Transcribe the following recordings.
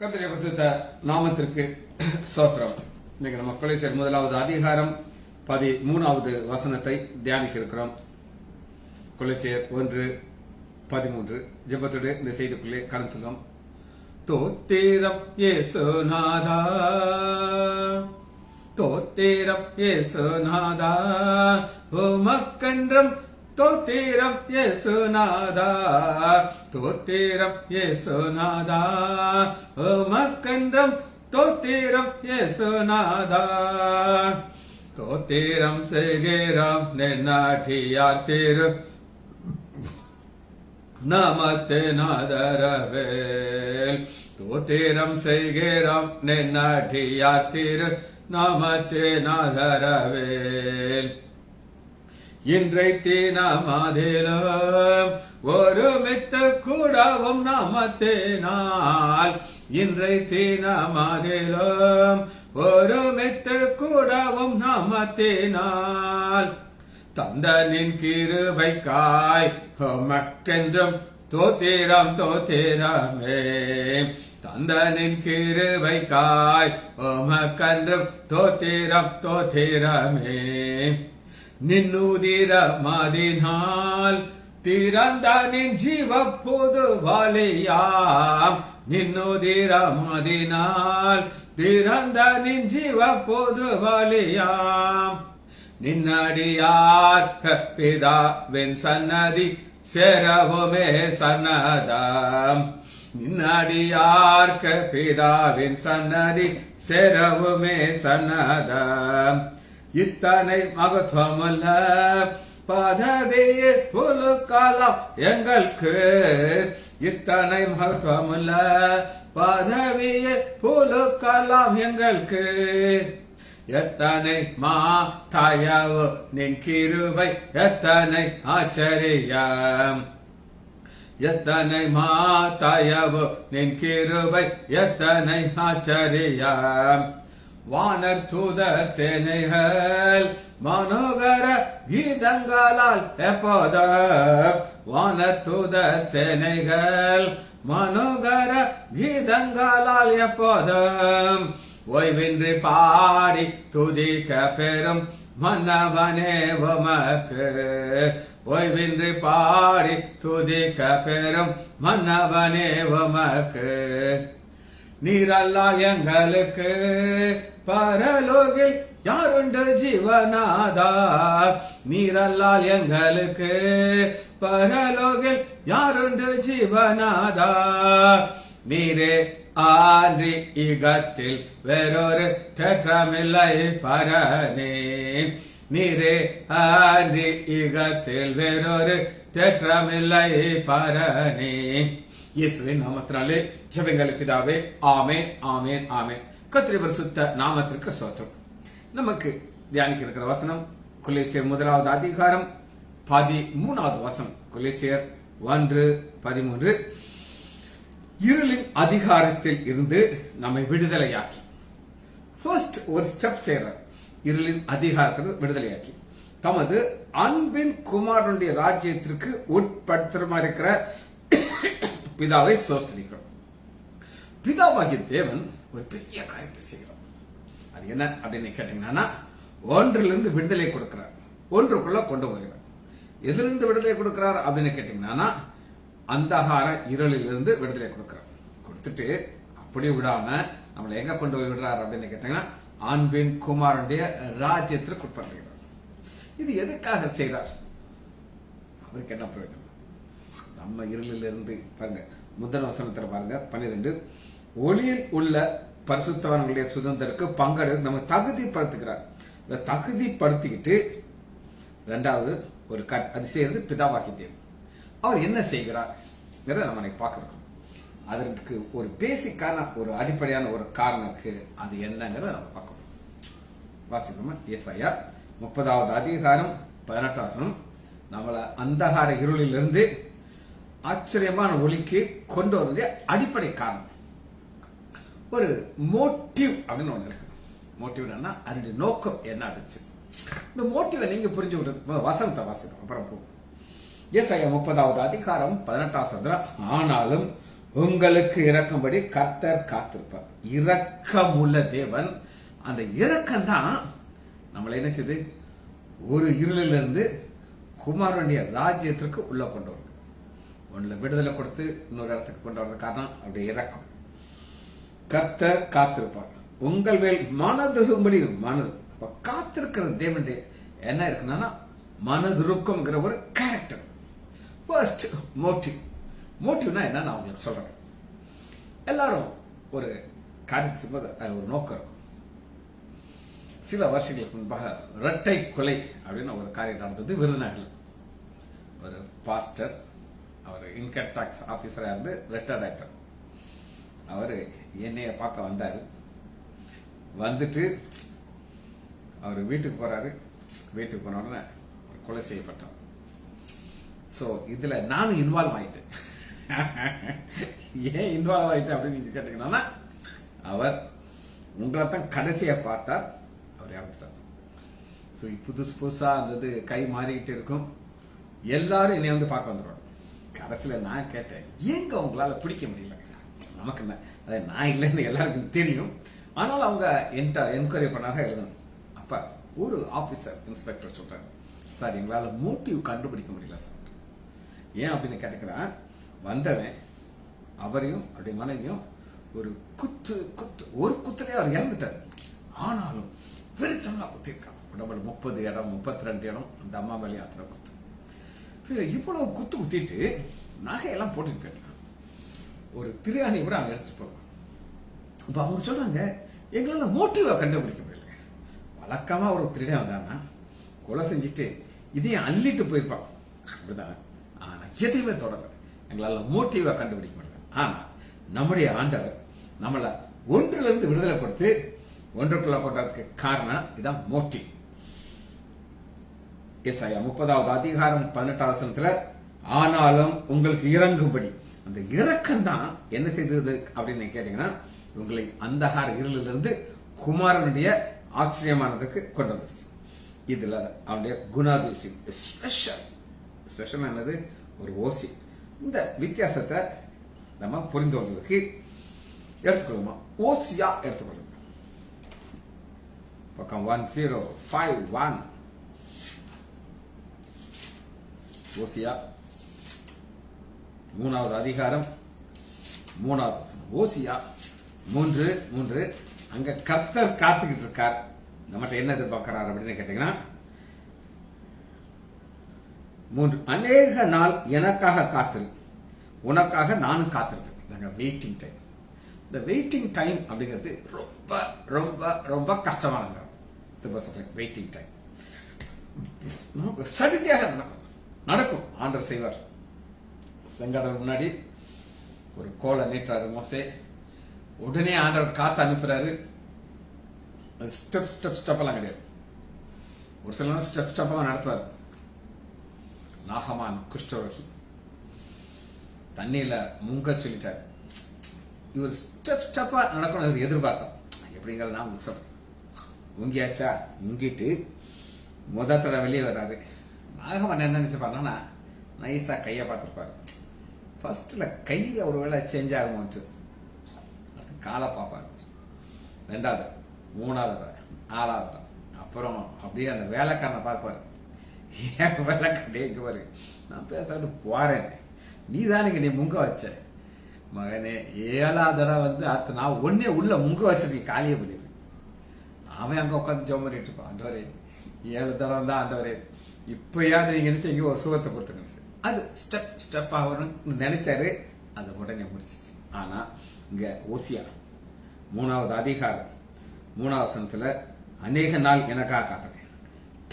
கர்த்தருடைய பரிசுத்த நாமத்திற்கு ஸ்தோத்திரம். இன்னைக்கு நம்ம கொலோசியர் முதலாவது அதிகாரம் 13வது வசனத்தை தியானிக்க இருக்கிறோம். கொலோசியர் 1:13 ஜெபத்தோடு இந்த செய்திக்குள்ளே கடந்து செல்லும். தோத்திரம் இயேசுநாதா, தோத்திரம் இயேசுநாதா, உமக்கென்றும் தோத்திரம் இயேசுநாதா, தோத்திரம் இயேசுநாதா, உமக்கென்றும் தோத்திரம் இயேசுநாதா. தோத்திரம் செய்கிறோம் நென்னாட்டியார் திரு நாமத்தினாதரவேல், தோத்திரம் செய்கிறோம் நென்னாட்டியார் திரு நாமத்தினாதரவேல். இன்றைக்கு நாமதிலும் ஒருமித்து கூடவும் நாமத்தினால், இன்றைக்கு நாமதிலும் ஒருமித்து கூடவும் நாமத்தினால். தந்தனின் கிருபைக்காய் உமக்கென்றும் தோத்திரம் தோத்திரமே, தந்தனின் கிருபைக்காய் உமக்கென்றும் தோத்திரம் தோத்திரமே. நின்னுதிரமதினால் திறந்த நின் ஜீவ புது வழியாம், நின்னுதிரமதினால் திறந்த நின் ஜீவ புது வழியாம். நின்னடியார்க்க பிதாவின் சன்னதி சேரவுமே சன்னதம், நின்னடியார்க்க பிதாவின் சன்னதி சேரவுமே சன்னதம். இத்தனை மகத்துவமல்ல பதவியே புலுக்காலம் எங்களுக்கு, இத்தனை மகத்துவமல்ல பதவியே புலுக்காலம் எங்களுக்கு. எத்தனை தயவு நின் கிருபை எத்தனை ஆச்சரியம், எத்தனை தயவு நின் கிருபை எத்தனை ஆச்சரியம். வானர் தூதர் சேனைகள் மனோகர கீதங்களால் எப்போதும், வானர் தூதர் சேனைகள் மனோகர கீதங்களால் எப்போதும். ஓய்வின்றி பாடி துதிக்க பெறும் மன்னவனே உமக்கு, ஓய்வின்றி பாடி துதிக்க பெறும் மன்னவனே உமக்கு. நீரல்லா எங்களுக்கு பரலோகில் யாருண்டு ஜீவநாதா, நீரல்லால் எங்களுக்கு பரலோகில் யாருண்டு ஜீவநாதா. நீரே ஆன்றி இகத்தில் வேறொரு தேற்றமில்லை பரனே, நீரே ஆன்றி இகத்தில் வேறொரு தேற்றமில்லை பரனே. இயேசுவின் நாமத்தினாலே ஜெபங்கள் பிதாவே, ஆமென் ஆமென் ஆமென். கர்த்தருடைய பரிசுத்த நாமத்திற்கு ஸ்தோத்திரம். நமக்கு தியானிக்க இருக்கிற வசனம் கொலோசியர் முதலாவது அதிகாரம் 13வது வசனம். கொலோசியர் 1:13. இருளின் அதிகாரத்தில் இருந்து நம்மை விடுதலையாக்கி, ஃபர்ஸ்ட் ஒரு ஸ்டெப் செய்யறார். இருளின் அதிகாரத்தில் விடுதலையாக்கி தமது அன்பின் குமாரனுடைய ராஜ்யத்திற்கு உட்படுத்துமா இருக்கிற பிதாவை சோதரிக்கிறோம். பிதாவாகிய தேவன் ஒரு பெரிய காரியத்தை செய்கிறார். அது என்ன அப்படின்னு கேட்டீங்கன்னா, ஒன்றிலிருந்து விடுதலை கொடுக்கிறார், ஒன்றுக்குள்ள கொண்டு போகிறார். எதிலிருந்து விடுதலை கொடுக்கிறார் அப்படின்னு கேட்டீங்கன்னா, அந்தகார இருளிலிருந்து விடுதலை கொடுக்கிறார். கொடுத்துட்டு அப்படி விடாம நம்மளை எங்க கொண்டு போய் விடுறார் அப்படின்னு கேட்டீங்கன்னா, அன்பின் குமாரனுடைய ராஜ்யத்திற்கு உட்படுத்துகிறார். இது எதுக்காக செய்கிறார்? அவருக்கு என்ன பிரயோஜனம்? நம்ம இருளில் இருந்து பாருங்க, முதல் வசனத்துல பாருங்க 12. ஒளியில் உள்ள பரிசுத்தவான்களுடைய சுதந்திரக்கு பங்கெடுத்து நம்ம தகுதிப்படுத்துகிறார். இந்த தகுதிப்படுத்திக்கிட்டு இரண்டாவது ஒரு அது செய்யறது பிதாவாகிய தேவன். அவர் என்ன செய்கிறார் நம்ம பார்க்கிறோம். அதற்கு ஒரு பேசிக்கான ஒரு அடிப்படையான ஒரு காரணம் இருக்கு. அது என்னங்கிறத நம்ம பார்க்கணும். வாசிப்போமா? ஏசாயா 30வது அதிகாரம் 18வது வசனம். நம்மள அந்தகார இருளிலிருந்து ஆச்சரியமான ஒளிக்கு கொண்டு வரக்கூடிய அடிப்படை காரணம் ஒரு மோட்டிவ் அப்படின்னு ஒண்ணு இருக்கு. மோட்டிவ் என்னன்னா, அதனுடைய நோக்கம் என்ன இருந்துச்சு. இந்த மோட்டிவை நீங்க புரிஞ்சு விடுறது வசனத்தை வாசிக்கணும். அப்புறம் ஏசாயா 30வது அதிகாரம் 18வது வசனம். ஆனாலும் உங்களுக்கு இறக்கும்படி கர்த்தர் காத்திருப்பார். இரக்கமுள்ள தேவன். அந்த இரக்கம் தான் நம்மளை என்ன செய்து ஒரு இருளிலிருந்து குமாரனுடைய ராஜ்யத்திற்கு உள்ள கொண்டு வருது. ஒன்றுல விடுதலை கொடுத்து இன்னொரு இடத்துக்கு கொண்டு வரது காரணம் அவருடைய இரக்கம். கர்த்தர் காத்திருப்பார், உங்கள் மேல் மனதுரும்படி மனது. அப்ப காத்திருக்கிற தேவனுடைய என்ன இருக்குன்னா மனதுருக்கம்ங்கிற ஒரு கேரக்டர். ஃபர்ஸ்ட் மோட்டிவ்னா என்ன நான் உங்களுக்கு சொல்றேன். எல்லாரும் ஒரு காரியத்தை செய்யும்போது ஒரு நோக்கம் இருக்கும். சில வருஷங்களுக்கு முன்பாக இரட்டை கொலை அப்படின்னு ஒரு காரியம் நடந்தது விருதுநகர்ல. ஒரு பாஸ்டர், அவர் இன்கம் டாக்ஸ் ஆபீசரா இருந்து ரிட்டையர்ட் ஆயிட்டார். அவரு என்னைய பார்க்க வந்தாரு. வந்துட்டு அவர் வீட்டுக்கு போறாரு. வீட்டுக்கு போன உடனே கொலை செய்யப்பட்டார். சோ இதுல நானும் இன்வால்வ் ஆயிட்டேன். ஏன் இன்வால்வ் ஆயிட்டேன் அப்படின்னு நீங்க கேட்டீங்கன்னா, அவர் உங்களை தான் கடைசியா பார்த்தார், அவர் இறந்துட்டார். ஸோ புதுசா அந்த கை மாறிக்கிட்டு இருக்கும். எல்லாரும் என்னை வந்து பார்க்க வந்துடுவாங்க. கடைசியில் நான் கேட்டேன், ஏங்க உங்களால பிடிக்க முடியல? நமக்கு என்ன, அதை நான் இல்லைன்னு எல்லாருக்கும் தெரியும். ஆனாலும் அவங்க என்கொயரி பண்ணாதான் எழுதணும். அப்ப ஒரு ஆபீசர் இன்ஸ்பெக்டர் சொல்றாரு, சார் எங்களால மோட்டிவ் கண்டுபிடிக்க முடியல சார். ஏன் அப்படின்னு கேட்டீங்கன்னா, வந்தவன் அவரையும் அவருடைய மனைவியும் ஒரு ஒரு குத்துலயே அவர் இறந்துட்டார். ஆனாலும் வெறித்தனமா குத்திருக்கான். உடம்புல 30 இடம் 32 இடம் அந்த அம்மா மேலே அத்தனை குத்து. இவ்வளவு குத்திட்டு நகையெல்லாம் போட்டுட்டு போயிட்டான். ஒரு திரையாணி கூட அவங்க எடுத்துட்டு போறாங்க. இப்ப அவங்க சொல்றாங்க, எங்களால மோட்டிவா கண்டுபிடிக்க முடியல. வழக்கமா ஒரு திருடன் வந்தானா கொலை செஞ்சுட்டு இதையும் அள்ளிட்டு போயிருப்பான், அப்படிதான். ஆனா எதையுமே தொடரல. எங்களால மோட்டிவா கண்டுபிடிக்க முடியல. ஆனா நம்முடைய ஆண்டவர் நம்மள ஒன்றுல இருந்து விடுதலை கொடுத்து ஒன்றுக்குள்ள கொண்டதுக்கு காரணம் இதான் மோட்டிவ். ஏசாயா 30வது அதிகாரம் 18வது வசனத்துல, ஆனாலும் உங்களுக்கு இறங்கும்படி. அந்த இரக்கம் தான் என்ன செய்தது அப்படின்னு கேட்டீங்கன்னா, உங்களை அந்தகார இருளிலிருந்து குமாரனுடைய ஆச்சரியமானதுக்கு கொண்டு வந்துச்சு. இதுல அவனுடைய குணாதிசயம் ஸ்பெஷல் என்னது, ஒரு ஓசி. இந்த வித்தியாசத்தை நம்ம புரிந்து கொள்வதற்கு எடுத்துக்கொள்ளுமா, ஓசியா எடுத்துக்கொள்ளுங்க. பக்கம் 1051 ஓசியா 3வது அதிகாரம் 3வது வசனம். ஓசியா 3:3. அங்க கர்த்தர் காத்துக்கிட்டு இருக்கார். நம்மகிட்ட என்ன எதிர்பார்க்கிறார் அப்படின்னு கேட்டீங்கன்னா, 3 அநேக நாள் எனக்காக காத்திரு, உனக்காக நானும் காத்திருக்கேன். Waiting time. இந்த வெயிட்டிங் டைம் அப்படிங்கிறது ரொம்ப ரொம்ப ரொம்ப கஷ்டமானது. திரும்ப சொல்றேன், வெயிட்டிங் டைம் நமக்கு சடுதியாக நடக்கும். ஆண்டவர் செய்வார். செங்கடல் முன்னாடி ஒரு கோலை நீட்டாரு மோசே. உடனே ஆண்டவர் காத்து அனுப்புறாரு. ஸ்டெப் எல்லாம் கிடையாது. ஒரு சில ஸ்டெப் நடத்துவார். நாகமான் குஷ்டரோகி தண்ணியில முங்க சொல்லிட்டார். இவர் ஸ்டெப்பா நடக்கணும் எதிர்பார்த்தோம். எப்படிங்கிறத நான் உங்களுக்கு சொல்றேன். முங்கியாச்சா, முங்கிட்டு தடவை வெளியே வர்றாரு. நாகமான் என்ன நினைச்சுப்பாருன்னா, நைஸா கையை பார்த்துருப்பாரு. ஃபர்ஸ்ட்ல கையில ஒரு வேளை சேஞ்ச் ஆகும்ட்டு காலை பார்ப்பாரு. 2வது 3வது 4வது அப்புறம் அப்படியே அந்த வேலைக்காரனை பார்ப்பாரு. ஏன் வேலைக்காரே இங்க பாரு, நான் பேசாட்டு போறேன், நீ தானே நீ முங்க வச்ச மகனே. 7வது தடவை வந்து அடுத்த நான் ஒன்னே உள்ள முங்க வச்சிருக்கேன், காலியே பண்ணிடுவேன். அவன் அங்க உட்காந்து ஜெபம் பண்ணிட்டு இருப்பான். ஆண்டவரே 7 தடவை தான் ஆண்டவரே, இப்பயாவது நீங்க என்ன செய்ய ஒரு சுகத்தை கொடுத்துருங்க. அது ஸ்டெப் ஆகணும்னு நினைச்சாரு. அதை உடனே முடிச்சிச்சு. ஆனா இங்க ஓசியா 3வது அதிகாரம் 3வது வசனத்துல, அநேக நாள் எனக்காக காத்துறேன்.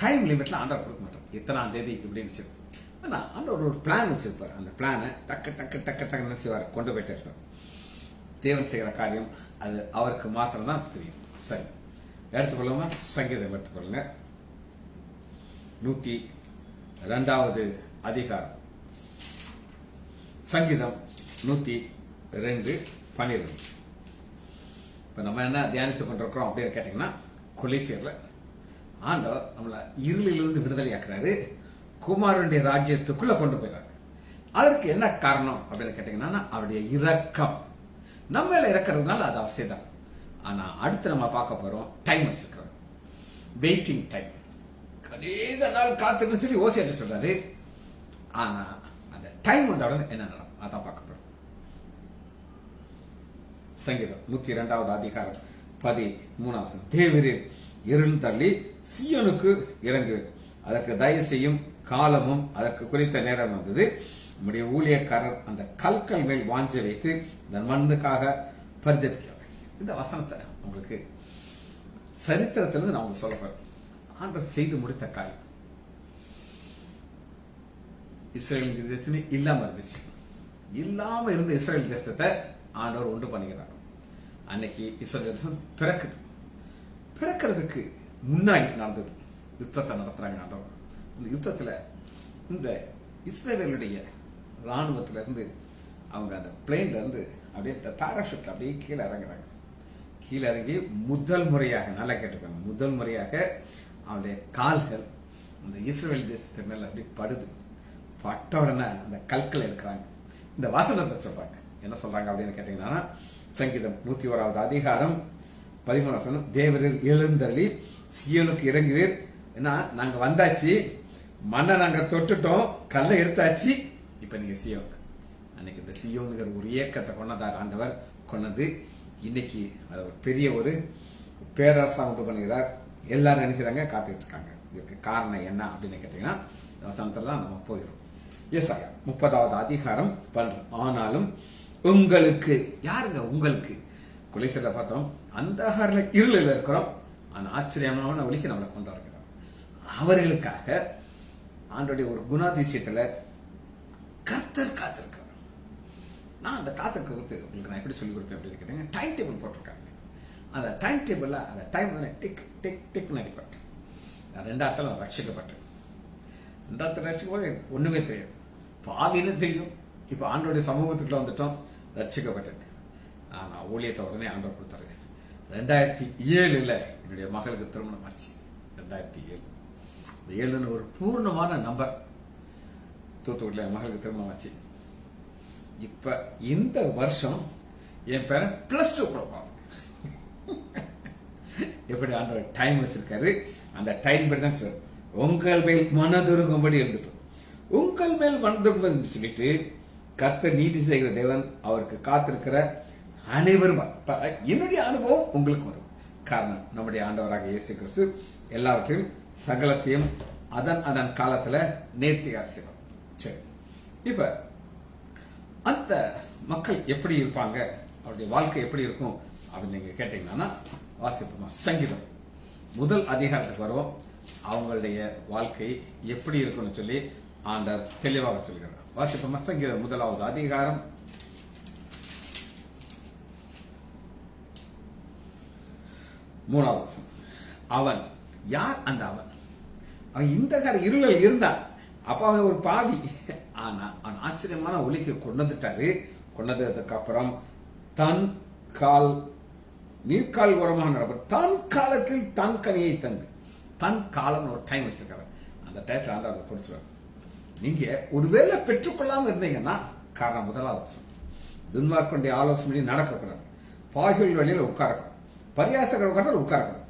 டைம் லிமிட்ல ஆண்டவர் கொடுக்க மாட்டார். இத்தனாம் தேதி இப்படின்னு வச்சிருப்பார். ஆனா ஆண்டவர் ஒரு பிளான் வச்சிருப்பார். அந்த பிளானை டக்கு டக்கு டக்கு டக்கு என்ன செய்வார், கொண்டு போயிட்டு இருப்பார். தேவன் செய்கிற காரியம் அது அவருக்கு மாத்திரம் தான் தெரியும். சரி, எடுத்துக்கொள்ளுமா, சங்கீதம் எடுத்துக்கொள்ளுங்க. 102வது அதிகாரம், சங்கீதம் 102:12. இப்ப நம்ம என்ன தியானித்துக் கொண்டிருக்கிறோம் அப்படின்னு கேட்டீங்கன்னா, கொலைசீர்ல ஆண்டவர் நம்மள இருளிலிருந்து விடுதலை ஆக்குறாரு, குமாரனுடைய ராஜ்யத்துக்குள்ள கொண்டு போயிறாரு. அதற்கு என்ன காரணம் அப்படின்னு கேட்டீங்கன்னா அவருடைய இரக்கம். நம்ம மேல இறக்கிறதுனால அது அவசியம். ஆனா அடுத்து நம்ம பார்க்க போறோம் டைம் வச்சிருக்கிறோம், வெயிட்டிங் டைம். அநேக நாள் காத்துன்னு சொல்லி ஓசியாட்ட சொல்றாரு. ஆனா அந்த டைம் வந்த உடனே என்ன நடக்கும் அதான் பார்க்க போறோம். சங்கீதம் 102வது அதிகாரம் 13வது தேவரீர் எழுந்தள்ளி சீயோனுக்கு இறங்குவேன், அதற்கு தயவு செய்யும் காலமும் அதற்கு குறித்த நேரம் வந்தது. நம்முடைய ஊழியக்காரர் அந்த கல்கள் மேல் வாஞ்ச வைத்து இந்த மண்ணுக்காக பரிதவிக்கிறார். இந்த வசனத்தை உங்களுக்கு சரித்திரத்திலிருந்து நான் உங்களுக்கு சொல்ல போறேன். ஆண்டவர் செய்து முடித்த காரியம். இஸ்ரேல் தேசமே இல்லாம இருந்துச்சு. இல்லாம இருந்த இஸ்ரேல் தேசத்தை ஆண்டவர் உண்டு பண்ணுகிறார். அன்னைக்கு இஸ்ரேல் தேசம் பிறக்குது. பிறக்கிறதுக்கு முன்னாடி நடந்தது யுத்தத்தை நடத்துறாங்க ஆண்டவர். இந்த யுத்தத்துல இந்த இஸ்ரேலுடைய ராணுவத்துல இருந்து அவங்க அந்த பிளேன்ல இருந்து அப்படியே பாராஷூட்ல அப்படியே கீழே இறங்குறாங்க. கீழே இறங்கி முதல் முறையாக, நல்லா கேட்டுப்பாங்க, முதல் முறையாக அவருடைய கால்கள் அந்த இஸ்ரேல் தேசத்து மேல அப்படி படுது. பட்ட உடனே அந்த கற்களை இருக்கிறாங்க. இந்த வசனத்தை சொல்றாங்க. என்ன சொல்றாங்க அப்படின்னு கேட்டீங்கன்னா சங்கீதம் 101வது அதிகாரம் 13வது வசனம், தேவரில் எழுந்தள்ளி சீயோனுக்கு இறங்குவீர். ஏன்னா நாங்க வந்தாச்சு, மண்ணை நாங்க தொட்டுட்டோம், கல்லை எடுத்தாச்சு, இப்ப நீங்க சீயோனுக்கு. அன்னைக்கு இந்த சீயோனுங்கிற ஒரு இயக்கத்தை கொண்டதார் ஆண்டவர். கொண்டது இன்னைக்கு அது ஒரு பெரிய ஒரு பேரரசா உண்டு பண்ணுகிறார். எல்லாரும் நினைக்கிறாங்க, காத்துட்டு இருக்காங்க. இதுக்கு காரணம் என்ன அப்படின்னு கேட்டீங்கன்னா வசனத்துல தான் நம்ம போயிடும். ஏசாயா 30வது அதிகாரம் 12, ஆனாலும் உங்களுக்கு, யாருங்க உங்களுக்கு? குலைசல பார்த்தோம், அந்த இருளில் இருக்கிறோம், ஆனா ஆச்சரியமான ஒளிக்கு நம்மளை கொண்டு வருகிறோம். அவர்களுக்காக ஆண்டோடைய ஒரு குணாதிசயத்துல கர்த்தர் காத்திருக்கிறார். நான் அந்த காத்திருக்க கொடுத்து உங்களுக்கு நான் எப்படி சொல்லிக் கொடுப்பேன் அப்படின்னு கேட்டீங்க, டைம் டேபிள் போட்டிருக்காங்க. அந்த டைம் டேபிள்ல அந்த டைம் டிக் டிக் டிக் நடிப்பட்டேன். நான் 2 ரட்சிக்கப்பட்டேன். 2 ரட்சிக்கப்போது ஒண்ணுமே தெரியாது, பாவின்னு தெரியும். இப்ப ஆண்டோடைய சமூகத்துக்குள்ள வந்துட்டோம், ரட்சிக்கப்பட்டேன். ஆனா ஊழியத்தை உடனே ஆண்டவர் கொடுத்தாரு. 2007 என்னுடைய மகளுக்கு திருமணம் ஆச்சு. 2007 7 ஒரு பூர்ணமான நம்பர். தூத்துக்குடியில என் மகளுக்கு திருமணம் ஆச்சு. இப்ப இந்த வருஷம் என் பேரன் +2 கொடுப்பாங்க. எப்படி ஆண்டவர் டைம் வச்சிருக்காரு, அந்த டைம் படி தான் சார். உங்கள் மேல் மனதுருகும்படி இருந்துட்டோம். உங்கள் மேல் மனதுருகும்படி சொல்லிட்டு கர்த்தர் நீதி செய்கிற தேவன், அவருக்கு காத்திருக்கிற அனைவரும். என்னுடைய அனுபவம் உங்களுக்கு வரும். காரணம் நம்முடைய ஆண்டவராக இயேசு கிறிஸ்து எல்லாவற்றையும் சகலத்தையும் அதன் காலத்துல நேர்த்தியா செய்வார். சரி, இப்ப அந்த மக்கள் எப்படி இருப்பாங்க, அவருடைய வாழ்க்கை எப்படி இருக்கும் அப்படின்னு நீங்க கேட்டீங்கன்னா வாசிப்போமா. சங்கீதம் 1 அதிகாரத்துக்கு வருவோம். அவங்களுடைய வாழ்க்கை எப்படி இருக்கும்னு சொல்லி ஆண்டவர் தெளிவாக சொல்கிறார். வாசிப்போமா. சங்கீதம் 1வது அதிகாரம் 3வது வசனம். அவன் யார்? அந்த அவன் இந்த கால இருளில் இருந்தான். அப்ப அவன் ஒரு பாவி. ஆனா அவன் ஆச்சரியமான ஒளிக்கு கொண்டதுட்டாரு. கொண்டதுக்கு அப்புறம் தன் கால் நீர்கால் உரமாக நடப்ப தன் காலத்தில் தன் கனியை தந்து, தன் காலம் ஒரு டைம் வச்சிருக்காரு. அந்த டயத்துல ஆண்டவர் கொடுத்துருவார். நீங்க ஒருவேளை பெற்றுக்கொள்ளாம இருந்தீங்கன்னா காரணம் 1வது வசனம், துன்மார்க்கனுடைய ஆலோசனை நடக்கக்கூடாது, பாகிகள் வழியில் உட்காரக்கூடாது, பரியாசகர் உட்கார்ந்து உட்காரக்கூடாது.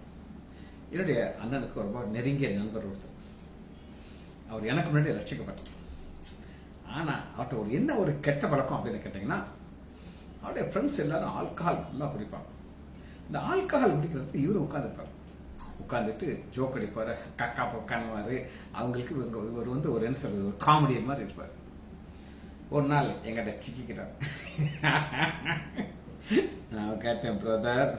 என்னுடைய அண்ணனுக்கு ரொம்ப நெருங்கிய நண்பர் ஒருத்தர். அவர் எனக்கு முன்னாடி ரட்சிக்கப்பட்டார். ஆனா அவர்கிட்ட ஒரு என்ன ஒரு கெட்ட பழக்கம் அப்படின்னு கேட்டீங்கன்னா, அவருடைய ஃப்ரெண்ட்ஸ் எல்லாரும் ஆல்கஹால் நல்லா குடிப்பாங்க. இந்த ஆல்கஹால் குடிக்கிறதுக்கு இவரு உட்காந்துருப்பாரு. உட்காந்துட்டு ஜோக் அடிப்பாரு, கக்கா பொக்கானுவாரு. அவங்களுக்கு இவர் வந்து ஒரு என்ன சொல்றது, ஒரு காமெடியன் மாதிரி இருப்பாரு. ஒரு நாள் எங்கிட்ட சிக்கிக்கிட்டார். நான் கேட்டேன், பிரதர்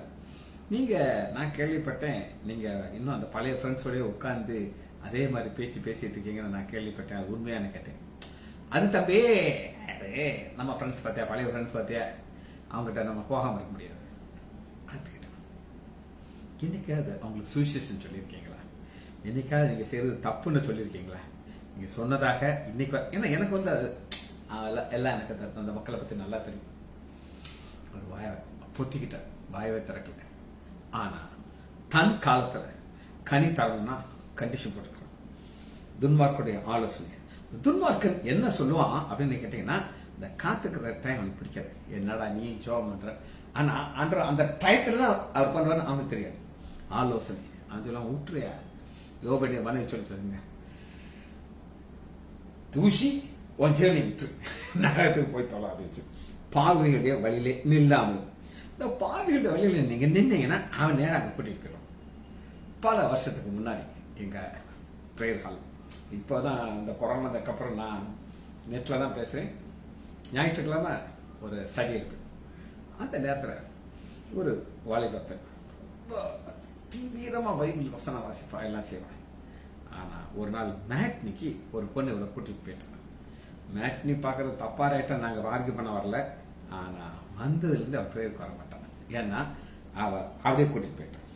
நீங்க, நான் கேள்விப்பட்டேன் நீங்க இன்னும் அந்த பழைய ஃப்ரெண்ட்ஸோடய உட்காந்து அதே மாதிரி பேசிட்டு இருக்கீங்கன்னு நான் கேள்விப்பட்டேன், அது உண்மையான கேட்டேன். அது தம்பி, நம்ம ஃப்ரெண்ட்ஸ் பார்த்தியா, பழைய ஃப்ரெண்ட்ஸ் பார்த்தியா, அவங்ககிட்ட நம்ம போகாம இருக்க முடியாது. என்னைக்காவது அவங்களுக்கு சுவிசேஷன் சொல்லியிருக்கீங்களா? என்னைக்காவது நீங்க செய்யறது தப்புன்னு சொல்லியிருக்கீங்களா? நீங்க சொன்னதாக இன்னைக்கு, ஏன்னா எனக்கு வந்து அது எல்லாம் எனக்கு அந்த மக்களை பத்தி நல்லா தெரியும். ஒரு வாய பொத்திக்கிட்டார், வாயவே திறக்கல. ஆனா தன் காலத்துல கனி தரணும்னா கண்டிஷன் போட்டுக்கிறோம். துன்மார்க்குடைய ஆலோசனை, துன்மார்க்கன் என்ன சொல்லுவான் அப்படின்னு கேட்டீங்கன்னா, இந்த காத்துக்கிற டைம் அவனுக்கு பிடிக்காது. என்னடா நீ ஜோம் பண்ற, ஆனா அந்த டயத்துல தான் அவர் பண்றான்னு அவனுக்கு தெரியாது. ஆலோசனை அவன் சொல்லுவான், விட்டுறியா யோபுடைய மனைவி சொல்லிட்டு தூசி உன் ஜேர்னி விட்டு நகரத்துக்கு போய் தொலை அப்படின்னு. பாவிகளுடைய வழியிலே நில்லாமல், இந்த பாவிகளுடைய வழியில நீங்க நின்னீங்கன்னா அவன் நேரம் கூட்டிட்டு போயிடும். பல வருஷத்துக்கு முன்னாடி எங்க ப்ரேயர் ஹால், இப்போதான் இந்த கொரோனாக்கு அப்புறம் நான் நெட்ல தான் பேசுறேன். ஞாயிற்றுக்கிழமை ஒரு ஸ்டடி இருக்கு. அந்த நேரத்தில் ஒரு வாலிப பெண் தீவிரமா பைபிள் வசனம் வாசிப்பா, எல்லாம் செய்வான். ஆனா ஒரு நாள் மேட்னிக்கு ஒரு பொண்ணு இவ்வளவு கூட்டிட்டு போயிட்டான். மேட்னி பாக்குறது தப்பா ரைட்டா நாங்க ஆர்கியூ பண்ண வரல. ஆனா வந்ததுல இருந்து அவ ப்ரேயருக்கு வர மாட்டான். ஏன்னா அவ அப்படியே கூட்டிட்டு போயிட்டான்.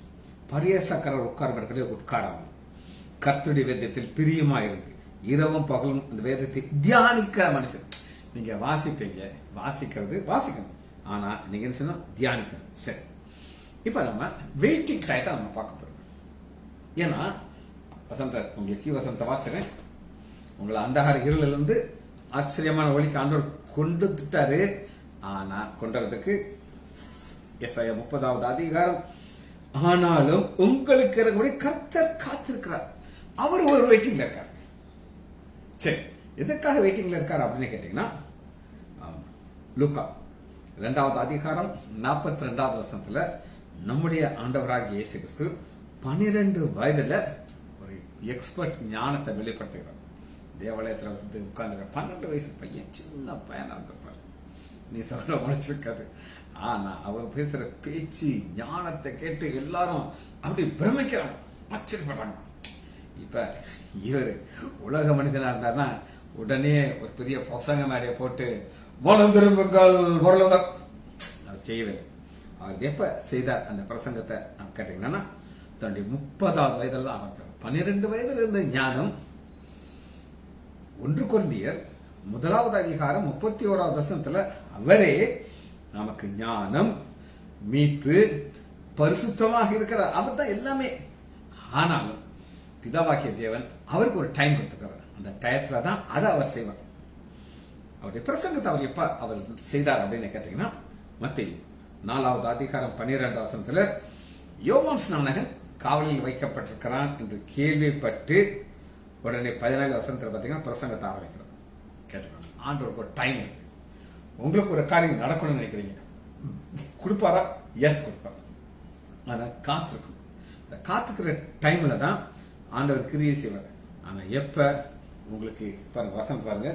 பரியசக்கரர் உட்கார்ந்த இடத்துல உட்காராமல் கர்த்தருடைய வேதத்தில் பிரியமா இருந்து இரவும் பகலும் அந்த வேதத்தை தியானிக்கிற மனுஷன். நீங்க வாசிப்பீங்க, வாசிக்கணும், ஆனா நீங்க என்ன சொன்னா தியானிக்கணும். சரி, இப்ப நம்ம வெயிட்டிங் டயத்தை நம்ம பார்க்க போறோம். ஏன்னா வசந்த உங்களுக்கு வசந்த வாசகன் உங்களை அந்தகார இருளில் இருந்து ஆச்சரியமான ஒளிக்கு ஆண்டவர் கொண்டுட்டாரு. ஆனா கொண்டதுக்கு எஸ்ஐயா 30வது அதிகாரம், ஆனாலும் உங்களுக்கு இருக்கக்கூடிய கர்த்தர் காத்திருக்கிறார். அவர் ஒரு வெயிட்டிங்ல இருக்கார். சரி, எதுக்காக வெயிட்டிங்ல இருக்கார் அப்படின்னு கேட்டீங்கன்னா, லூக்கா 2வது அதிகாரம் 42வது வசனத்துல நம்முடைய ஆண்டவராகிய இயேசு கிறிஸ்து 12 வயதுல ஒரு எக்ஸ்பர்ட் ஞானத்தை வெளிப்படுத்துகிறார். தேவாலயத்துல வந்து உட்கார்ந்து 12 வயசு பையன், சின்ன பையனா இருந்திருப்பார். நீ சொல்ல முடிச்சிருக்காது. ஆனா அவர் பேசுற பேச்சு ஞானத்தை கேட்டு எல்லாரும் அப்படி பிரமிக்கிறாங்க, ஆச்சரியப்படுறாங்க. இப்ப இவர் உலக மனிதனா இருந்தாருன்னா உடனே ஒரு பெரிய பிரசங்க மேடையை போட்டு மனம் திரும்புங்கள் பொருளுவர் அவர் செய்யவில்லை. அவர் எப்ப செய்தார் அந்த பிரசங்கத்தை கேட்டீங்கன்னா, தன்னுடைய 30வது வயதுல தான் ஆரம்பித்தார். 12 வயதுல இருந்த ஞானம் 1 கொரிந்தியர் 1வது அதிகாரம் 31வது வசனத்துல அவரே நமக்கு ஞானம், மீட்பு, பரிசுத்தமாக இருக்கிறார். அவர் தான் எல்லாமே. ஆனாலும் பிதாவாகிய தேவன் அவருக்கு ஒரு டைம் கொடுத்துக்கிறார். அந்த டயத்துல தான் அதை அவர் செய்வார். அவருடைய பிரசங்கத்தை அவர் எப்ப அவர் செய்தார் அப்படின்னு கேட்டீங்கன்னா, மத்தேயு 4வது அதிகாரம் 12வது வசனத்துல யோவான் ஸ்நானகன் காவலில் வைக்கப்பட்டிருக்கிறான் என்று கேள்விப்பட்டு உடனே 17வது வசனத்துல பாத்தீங்கன்னா பிரசங்கத்தை ஆரம்பிக்கிறார். கேட்டுக்கோங்க, ஆண்டவருக்கு ஒரு டைம் இருக்கு. உங்களுக்கு ஒரு காரியம் நடக்கணும்னு நினைக்கிறீங்க, கொடுப்பாரா? எஸ், கொடுப்பாரு. ஆனா காத்திருக்கணும். இந்த காத்துக்கிற டைம்ல தான் ஆண்டவர் கிரியை செய்வார். ஆனா எப்ப உங்களுக்கு பாருங்க, வசனம் பாருங்க,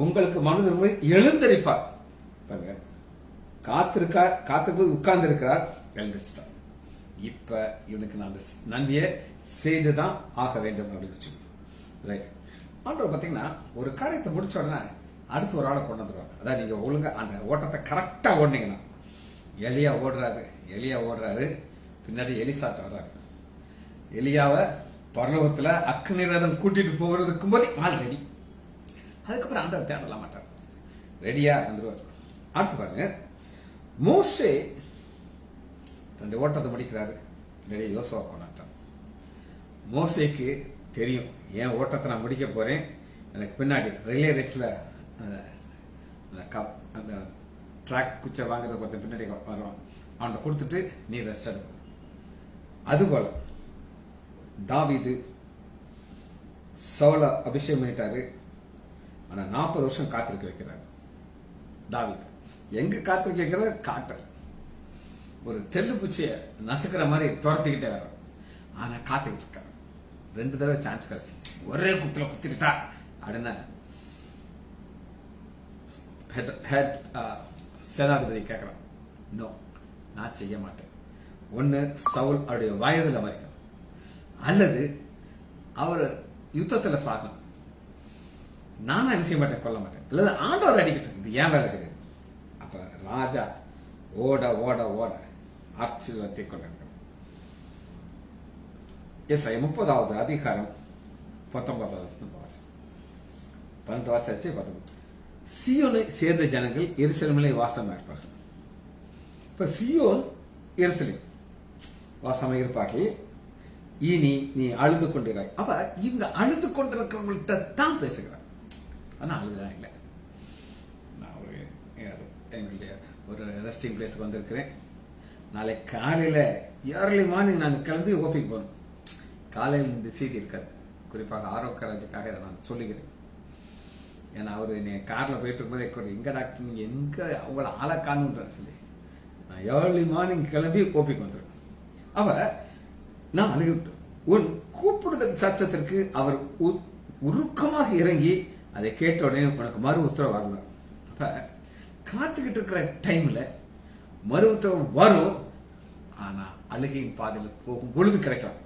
உங்களுக்கு மனது எழுந்தரிப்பார். பாருங்க, காத்திருப்பது உட்கார்ந்து இருக்கிறார், எழுந்திரிச்சிட்டார். இப்ப இவனுக்கு நான் நன்மையை செய்துதான் ஆக வேண்டும் அப்படின்னு வச்சு ரைட். ஆண்டவர் பாத்தீங்கன்னா ஒரு காரியத்தை முடிச்ச உடனே அடுத்து ஒரு ஆளை கொண்டு வந்துருவாங்க. அதான் நீங்க ஒழுங்கா அந்த ஓட்டத்தை கரெக்டா ஓடினீங்கன்னா, எலியா ஓடுறாரு, பின்னாடி எலிசாட்ட வர்றாரு. எலியாவை பரலோகத்துல அக்னி ரதம் கூட்டிட்டு போகிறதுக்கு போது ஆள் ரெடி. அதுக்கப்புறம் ஆண்டவர் தேடல மாட்டார், ரெடியா வந்துருவார். அடுத்து பாருங்க, மோசே தன்னுடைய ஓட்டத்தை முடிக்கிறாரு, பின்னாடி யோசுவா கொண்டாட்டார். மோசேக்கு தெரியும், என் ஓட்டத்தை நான் முடிக்க போறேன், எனக்கு பின்னாடி ரிலே ரேஸ்ல அந்த ட்ராக் குச்சை வாங்குறத பார்த்து பின்னாடி வருவான், அவனை கொடுத்துட்டு நீ ரெஸ்ட் எடுக்கணும். அதுபோல தாவீது சவுல அபிஷேகம் பண்ணிட்டாரு. ஆனா 40 வருஷம் காத்திருக்க வைக்கிறாரு. தாவீது எங்க காத்திருக்க வைக்கிறாரு? காட்டல் ஒரு தெல்லு பூச்சிய நசுக்கிற மாதிரி துரத்திக்கிட்டே வர்ற. ஆனா காத்துக்கிட்டு இருக்காரு. 2 தடவை சான்ஸ் கிடைச்சி ஒரே குத்துல குத்திக்கிட்டா அப்படின்னு சேனாதிபதி கேட்கிறான். நோ, நான் செய்ய மாட்டேன். ஒண்ணு சவுல் அவருடைய வயதுல மறைக்கணும், அல்லது அவர் யுத்தத்துல சாகணும். நானும் என்ன செய்ய மாட்டேன், கொல்ல மாட்டேன், அல்லது ஆண்டவர் அடிக்கட்டும், இது ஏன் வேலை கிடையாது. அப்ப ராஜா ஓட ஓட ஓட ஆர்ச்சிலத்தை கொண்டாங்க. எஸ்ஐயா 30வது அதிகாரம் 19வது 12 வாசாச்சு 19. சியோனை சேர்ந்த ஜனங்கள் எருசலேமிலே வாசமாக இருப்பார்கள். இப்ப சியோன் எருசலேம் வாசமாக இருப்பார்கள். இனி நீ அழுது கொண்டிருக்கிறாய். அப்ப இங்க அழுது கொண்டிருக்கிறவங்கள்ட்ட தான் பேசுகிறார். ஆனால் அழுதுதான் இல்லை. நான் எங்களுடைய ஒரு ரெஸ்டிங் பிளேஸுக்கு வந்திருக்கிறேன். நாளை காலையில் ஏர்லி மார்னிங் நான் கிளம்பி ஓபிக்கு போகணும். காலையில் இந்த செய்தி இருக்காது. குறிப்பாக ஆரோக்கியராஜுக்காக இதை நான் சொல்லிக்கிறேன். ஏன்னா அவர் என்னை காரில் போயிட்டு இருக்கும்போது எங்க டாக்டர் நீங்கள் எங்கே அவங்கள ஆளை காணுன்ற சொல்லி நான் ஏர்லி மார்னிங் கிளம்பி ஓபிக்கு வந்துடுவேன். அவ நான் அழுகிவிட்டேன். உன் கூப்பிடுதல் சத்தத்திற்கு அவர் உருக்கமாக இறங்கி அதை கேட்ட உடனே உனக்கு மறு உத்தரவு வருவார். அப்ப காத்துக்கிட்டு இருக்கிற டைம்ல மறு உத்தரவு வரும். ஆனா அழுகையின் பாதையில் போகும் பொழுது கிடைக்கலாம்.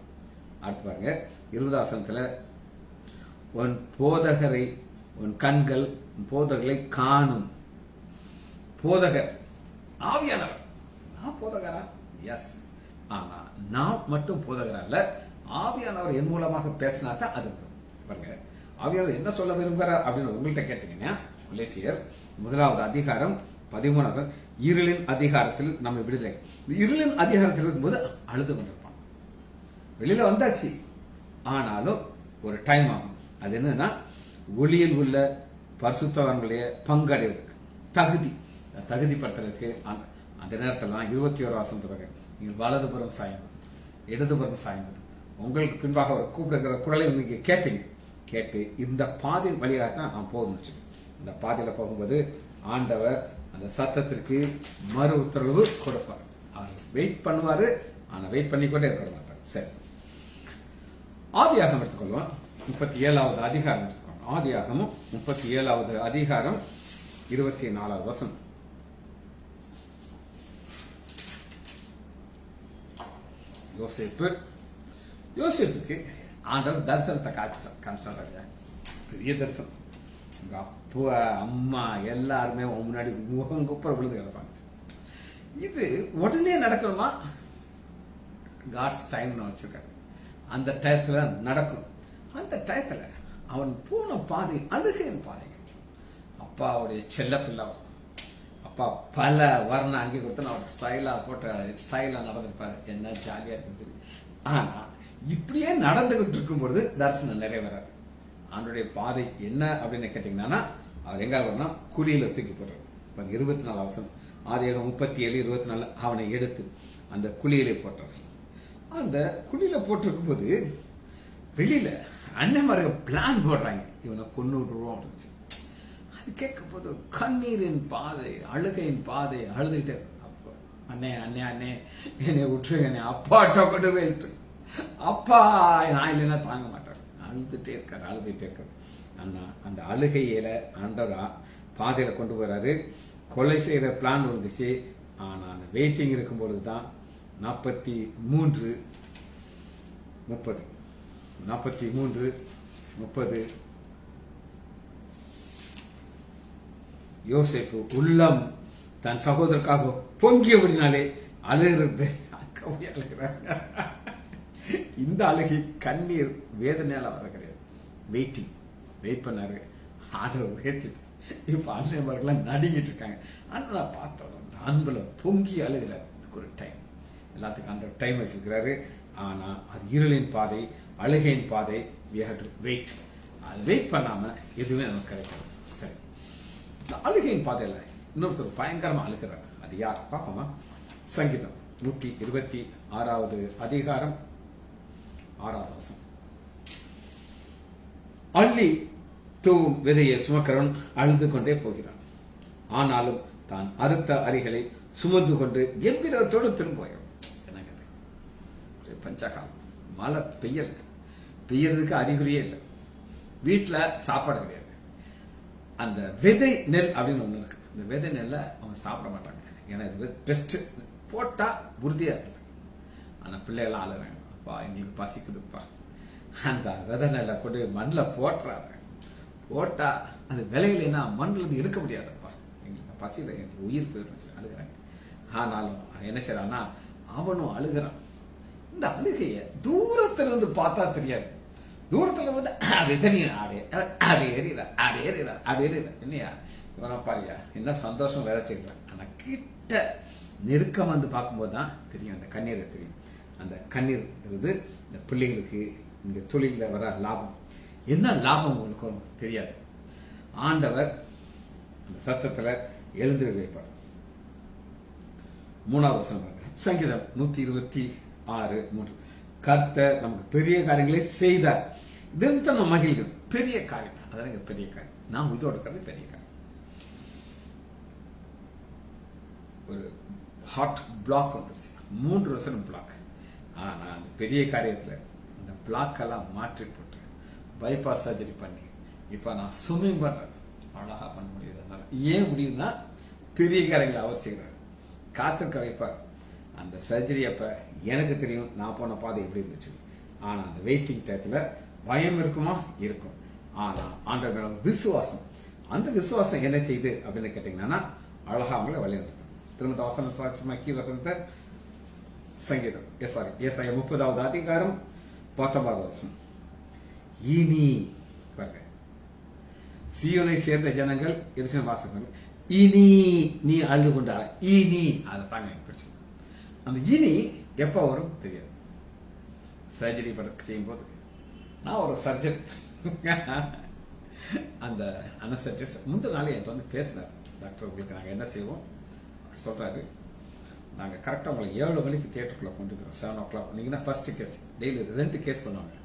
அடுத்து பாருங்க 20 வசனத்துல உன் போதகரை உன் கண்கள் போதகர்களை காணும். போதகர் ஆவியானவர். நான் போதகரா? எஸ். ஆனா நான் மட்டும் போதகரா இல்ல, ஆவியானவர் என் மூலமாக பேசினா தான் அது பாருங்க. ஆவியானவர் என்ன சொல்ல விரும்புகிறார் அப்படின்னு உங்கள்கிட்ட கேட்டீங்கன்னா, கொலோசியர் 1வது அதிகாரம் 13வது இருளின் அதிகாரத்தில் நம்ம விடுதலை. இருளின் அதிகாரத்தில் இருக்கும்போது அழுது கொண்டிருப்பான். வெளியில வந்தாச்சு, ஆனாலும் ஒரு டைம் ஆகும். அது என்னன்னா ஒளியில் உள்ள பரிசுத்தவான்களைய பங்கடைவதற்கு தகுதிப்படுத்துறதுக்கு அந்த நேரத்தில் தான் 21 வசனம் நீங்கள் வலதுபுறம் சாய்ந்தது இடதுபுறம் சாய்ந்தது உங்களுக்கு பின்பாக ஒரு கூப்பிடுகிற குரலை நீங்க கேட்பீங்க. கேட்டு இந்த பாதையின் வழியாக தான் நான் போகணும். இந்த பாதையில போகும்போது ஆண்டவர் அந்த சத்தத்திற்கு மறு உத்தரவு கொடுப்பார். அவர் வெயிட் பண்ணுவாரு, ஆனா வெயிட் பண்ணிக்கொண்டே இருக்க மாட்டார். சரி, ஆதியாகமம் எடுத்துக்கொள்வோம். 37வது அதிகாரம் எடுத்துக்கொள்வோம். ஆதியாகமம் 37வது அதிகாரம் 24வது வசனம். யோசேப்புக்கு ஆண்டவர் தரிசனத்தை காமிச்சாங்க. பெரிய தரிசனம். உங்க அப்பா அம்மா எல்லாருமே முன்னாடி முகங்குப்புற விழுந்து கிடப்பாங்க. இது உடனே நடக்கணுமா? காட்ஸ் டைம் வச்சிருக்காரு. அந்த டயத்துல நடக்கும். அந்த டயத்துல அவன் போன பாதை அழுகையின் பாதை. அப்பாவுடைய செல்ல பிள்ளை. அப்பா பல வர்ணம் அங்கே கொடுத்து அவருக்கு ஸ்டைலா போட்டு ஸ்டைலா நடந்திருப்பாரு. என்ன ஜாலியா இருக்குது. ஆனா இப்படியே நடந்துகிட்டு இருக்கும் பொழுது தரிசனம் நிறைவேறாது. அவனுடைய பாதை என்ன அப்படின்னு கேட்டீங்கன்னா, அவர் எங்க வரணும்? குழியில தூக்கி போடுறாரு. 24 வசனம். ஆதியாகமம் 37:24 அவனை எடுத்து அந்த குழியிலே போட்டார். அந்த குழியில போட்டிருக்கும் போது வெளியில அண்ணன்மார்கள் பிளான் போடுறாங்க, இவனை கொண்டு விட்டுருவோம் அப்படின்னு. அது கேட்கும் போது கண்ணீரின் பாதை, அழுகையின் பாதை, அழுதுகிட்டே அப்போ அண்ணே அண்ணே அண்ணே என்னை விட்டுருங்க, என்னை அப்பாட்ட கொண்டு போயிட்டு அப்பா நான் இல்லைன்னா தாங்க மாட்டார். அழுதுட்டே இருக்காரு. அண்ணா அந்த அழுகையில ஆண்டவரா பாதையில கொண்டு போறாரு. கொலை செய்யற பிளான் வந்துச்சு. ஆனா அந்த வெயிட்டிங் இருக்கும் பொழுதுதான் 43:30 யோசேப்பு உள்ளம் தன் சகோதரருக்காக பொங்கியபடினாலே அழுகிறது. அழுகிறாங்க. இந்த அழுகை கண்ணீர் வேதனையால வர கிடையாது. வெயிட் பண்ணாரு. ஆர்டர் உயர்த்திட்டு இப்ப அண்ணன்மார்கள்லாம் நடுங்கிட்டு இருக்காங்க. அண்ணா பார்த்தோம் அந்த அன்புல பொங்கி அழுகிறார். ஒரு டைம் எல்லாத்துக்கும் அந்த டைம் வச்சிருக்கிறாரு. ஆனா அது இருளின் பாதை, அழுகையின் பாதை. we have to wait. அது வெயிட் பண்ணாம எதுவுமே நமக்கு கிடைக்காது. சரி, அழுகையின் பாதையில இன்னொருத்தர் பயங்கரமா அழுகிறார். அது யார் பாப்போமா? சங்கீதம் 126வது அதிகாரம் 6வது வசனம். அள்ளி தூவும் விதையை சுமக்கிறவன் அழுது கொண்டே போகிறான். ஆனாலும் தான் அறுத்த அரிகளை சுமந்து கொண்டு எந்திரத்தோடு திரும்ப பஞ்சகாலம். மழை பெய்யறதுக்கு அறிகுறியே இல்லை. வீட்டுல சாப்பாடு கிடையாது. அந்த விதை நெல் அப்படின்னு ஒண்ணு இருக்கு. இந்த விதை நெல்லை அவங்க சாப்பிட மாட்டாங்க. ஏன்னா இது பெஸ்ட் போட்டா உறுதியா இருக்கு. ஆனா பிள்ளைகள்லாம் அழுறாங்க, அப்பா எங்களுக்கு பசிக்குதுப்பா. அந்த விதை நெல்லை கொண்டு மண்ணில் போட்டுறாங்க. போட்டா அது விலையிலன்னா மண்ணில் இருந்து எடுக்க முடியாதுப்பா, எங்களுக்கு பசியில எனக்கு உயிர் போயிடும் அழுகிறாங்க. ஆனாலும் என்ன செய்யறான்னா அவனும் அழுகிறான். இந்த அழுகைய தூரத்துல இருந்து பார்த்தா தெரியாது. தூரத்துல வந்து என்னையா இவனை பாரியா என்ன சந்தோஷம் வேலை செய்யறான். ஆனா கிட்ட நெருக்கம் வந்து பார்க்கும்போது தான் தெரியும், அந்த கண்ணீரை தெரியும். அந்த கண்ணீர் இருந்து இந்த பிள்ளைங்களுக்கு இந்த தொழில வர லாபம் என்ன லாபம் உங்களுக்கு தெரியாது. ஆண்டவர் அந்த சத்தத்துல எழுந்திர வைப்பார். 3வது வசனம் சங்கீதம் 126:3. கர்த்தர் நமக்கு பெரிய காரியங்களை செய்தார், இதன் நம்ம மகிழ்கள். பெரிய காரியம், அதான் பெரிய காரியம். நாம் இதோட இருக்கிறது பெரிய காரியம். ஒரு ஹாட் பிளாக் வந்துருச்சு, 3 வசனம் பிளாக். ஆனா அந்த பெரிய காரியத்துல அந்த பிளாக் எல்லாம் மாற்றி போட்டு பைபாஸ் சர்ஜரி பண்ணி இப்ப நான் ஸ்விம்மிங் பண்றேன். அழகா பண்ண முடியுது. ஏன் முடியுதுன்னா பெரிய காரியங்களை அவர் செய்கிறார், காத்திருக்க வைப்பார். அந்த சர்ஜரி அப்ப எனக்கு தெரியும் நான் போன பாதை எப்படி இருந்துச்சு. ஆனா அந்த வெயிட்டிங் டயத்துல பயம் இருக்குமா? இருக்கும். ஆனா ஆண்டவர் மேல விசுவாசம், அந்த விசுவாசம் என்ன செய்யுது அப்படின்னு கேட்டீங்கன்னா அழகா அவங்களை வழி நடத்தும். திரும்ப வசனத்தை சங்கீதம் ஏசாயா 30வது அதிகாரம் 19வது வசனம். இனி சீயோனை சேர்ந்த ஜனங்கள் எருசலேம் வாசகர்கள், இனி நீ அழுது கொண்டால, இனி அதை தாங்க பிடிச்சு. அந்த இனி எப்ப வரும் தெரியாது. சர்ஜரி செய்யும் போது நான் ஒரு சர்ஜன், அந்த அனஸ்தெட்டிஸ்ட் முந்தின நாளே என்கிட்ட வந்து பேசினார். டாக்டர் உங்களுக்கு நாங்கள் என்ன செய்வோம் சொல்றாரு, நாங்கள் கரெக்டாக உங்களை 7 மணிக்கு தியேட்டருக்குள்ள கொண்டு போகிறோம். 7 o'clock நீங்கன்னா ஃபர்ஸ்ட் கேஸ், டெய்லி 2 கேஸ் பண்ணுவாங்க.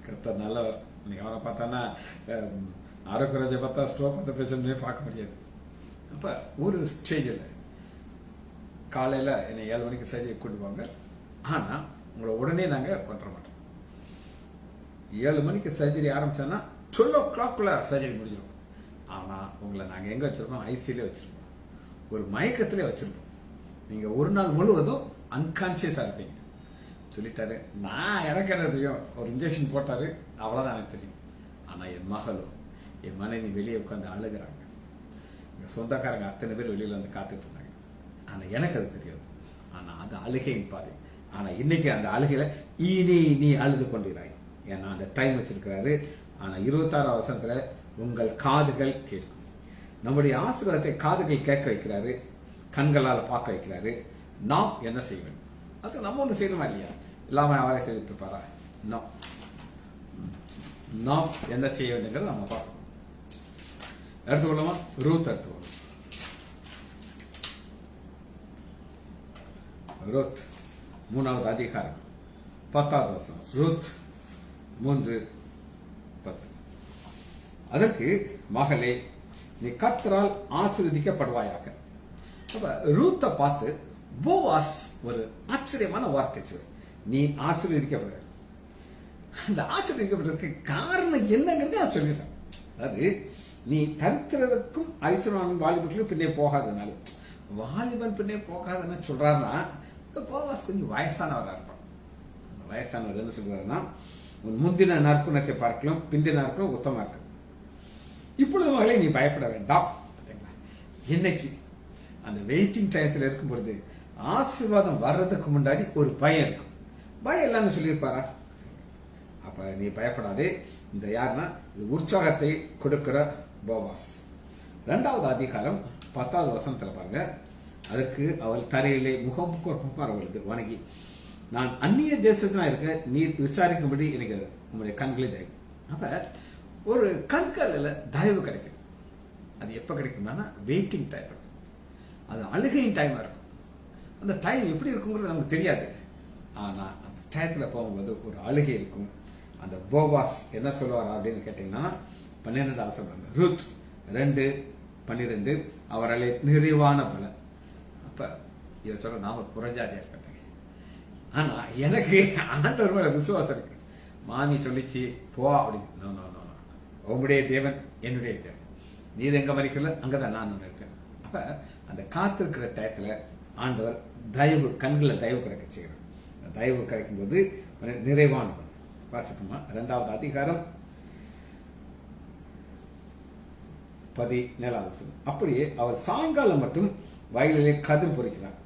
கர்த்தர் நல்லவர். நீங்க அவனை பார்த்தானா ஆரோக்கியராஜை பார்த்தா ஸ்ட்ரோக் வந்து பேசணுமே பார்க்க முடியாது. அப்ப ஒரு ஸ்டேஜில் காலையில என்னை 7 மணிக்கு சர்ஜரி கூட்டுவாங்க. ஆனா உங்களை உடனே நாங்க கொண்டு வர மாட்டோம். 7 மணிக்கு சர்ஜரி ஆரம்பிச்சோன்னா 12 o'clock சர்ஜரி முடிஞ்சிடும். ஆனா உங்களை நாங்க எங்க வச்சிருப்போம்? ஐசியிலே வச்சிருப்போம், ஒரு மயக்கத்திலே வச்சிருப்போம். நீங்க ஒரு நாள் முழுவதும் அன்கான்சியஸா இருப்பீங்க. சொல்லிட்டாரு, நான் எனக்கு என்ன தெரியும், ஒரு இன்ஜெக்ஷன் போட்டாரு, அவ்வளவுதான் எனக்கு தெரியும். ஆனா என் மகளும் என் மனைவி வெளியே உட்காந்து அழுகிறாங்க. எங்க சொந்தக்காரங்க அத்தனை பேர் வெளியில வந்து காத்துட்டு இருந்தாங்க. ஆனா எனக்கு அது தெரியாது. ஆனா அது அழுகையின் பாதை. ஆனா இன்னைக்கு அந்த அழுகையில இனி நீ அழுது கொண்டிராய், ஏன்னா அந்த டைம் வச்சிருக்கிறாரு. ஆனா 26வது வசனத்துல உங்கள் காதுகள் கேட்கும். நம்முடைய ஆசீர்வாதத்தை காதுகள் கேட்க வைக்கிறாரு, கண்களால் பார்க்க வைக்கிறாரு. நாம் என்ன செய்ய வேண்டும்? அது நம்ம ஒண்ணு செய்யணுமா இல்லையா? இல்லாம அவரை செய்துட்டு இருப்பாரா? நாம் என்ன செய்ய வேண்டுங்கிறது நம்ம பார்க்கணும். எடுத்துக்கொள்ளுமா? ரூத் எடுத்துக்கொள்ளும். ரூத் 3வது அதிகாரம் 10வது வசனம். ரூத் 3:10. அதற்கு மகளே, நீ கர்த்தரால் ஆசீர்வதிக்கப்படுவாயாக. அப்ப ரூத்தை பார்த்து போவாஸ் ஒரு ஆச்சரியமான வார்த்தை சொல்லு, நீ ஆசீர்வதிக்கப்படுற. அந்த ஆசீர்வதிக்கப்படுறதுக்கு காரணம் என்னங்கிறதே அது சொல்லிட்டான். அதாவது நீ தரித்திரருக்கும் ஐஸ்வர்யவான் வாலிபர்களுக்கும் பின்னே போகாதனால, வாலிபன் பின்னே போகாதுன்னு சொல்றாருன்னா இந்த போவாஸ் கொஞ்சம் வயசானவராக இருப்பான். வயசானவர் என்ன சொல்றாருன்னா, உன் முந்தின நற்குணத்தை பார்க்கலாம் பிந்தின நற்குணம் உத்தமா இருக்கு. இப்பொழுது மகளே நீ பயப்பட வேண்டாம். இன்னைக்கு அந்த வெயிட்டிங் டயத்தில் இருக்கும் பொழுது ஆசீர்வாதம் வர்றதுக்கு முன்னாடி ஒரு பயம் இருக்கும். பயம் இல்லைன்னு சொல்லியிருப்பாரா? அப்ப நீ பயப்படாதே. இந்த யாருன்னா உற்சாகத்தை கொடுக்கிற போவாஸ். 2வது அதிகாரம் 10வது வசனத்துல பாருங்க. அதற்கு அவள் தரையிலே முகம் அவளுக்கு வணங்கி, நான் அந்நிய தேசத்தினா இருக்க நீ விசாரிக்கும்படி எனக்கு உங்களுடைய கண்களே தயவு. அப்ப ஒரு கண்களில் தயவு கிடைக்கும். அது எப்ப கிடைக்கும்னா வெயிட்டிங் டைம். அது அழுகையின் டைமா இருக்கும். அந்த டைம் எப்படி இருக்குங்கிறது நமக்கு தெரியாது. ஆனா அந்த டயத்துல போகும்போது ஒரு அழுகை இருக்கும். அந்த போவாஸ் என்ன சொல்லுவார் அப்படின்னு கேட்டீங்கன்னா 12வது சொல்றாங்க. ரூத் 2:12 அவராலே நிறைவான பலன். அப்ப இதை சொல்ல நான் ஒரு புறஜாதியா இருக்கேன். ஆனா எனக்கு ஆண்டவர் மேல விசுவாசம் இருக்கு. மாமி சொல்லிச்சு போ அப்படின்னு. உங்களுடைய தேவன் என்னுடைய தேவன், நீ எங்க மறிக்கல அங்கதான் நான் இருக்கேன். அப்ப அந்த காத்திருக்கிற டயத்துல ஆண்டவர் தயவு, கண்களை தயவு கிடைக்க செய்கிறார். தயவு கிடைக்கும் போது நிறைவான வாசிக்குமா 2வது அதிகாரம் 17வது. அப்படியே அவர் சாயங்காலம் மட்டும் வயலிலே கதிர் பொறிக்கிறார்.